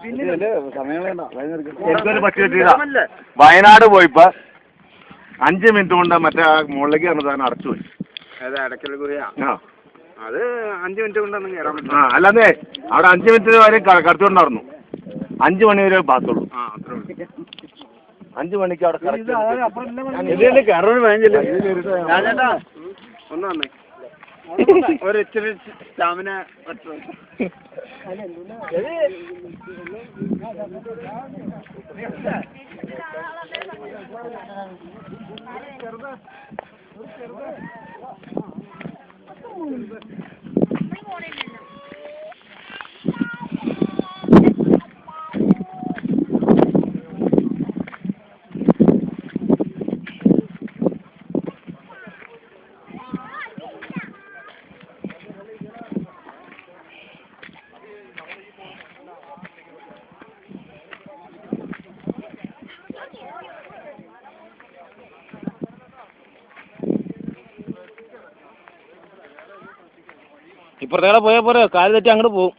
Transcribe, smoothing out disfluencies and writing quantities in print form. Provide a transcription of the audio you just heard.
എനിക്കൊരു പറ്റി പറ്റിയതാ. വയനാട് പോയിപ്പോ 5 മിനിറ്റ് കൊണ്ട് മറ്റേ മുകളിലേക്ക് കയറുന്ന അടച്ചു പോയി. അത് 5 മിനിറ്റ് കൊണ്ടൊന്നും കയറാൻ പറ്റില്ല. അല്ലാതെ അവിടെ 5 മിനിറ്റ് വരെ കടത്തിക്കൊണ്ടായിരുന്നു. 5 മണി വരെ പാസുള്ളൂ. 5 മണിക്ക് അവിടെ ഒന്ന് വന്നേ ഒരു ഇച്ചിരി സ്റ്റാമിന ഇപ്പുറത്തേടെ പോയാൽ പോരെ, കാല് തെറ്റി അങ്ങോട്ട് പോകും.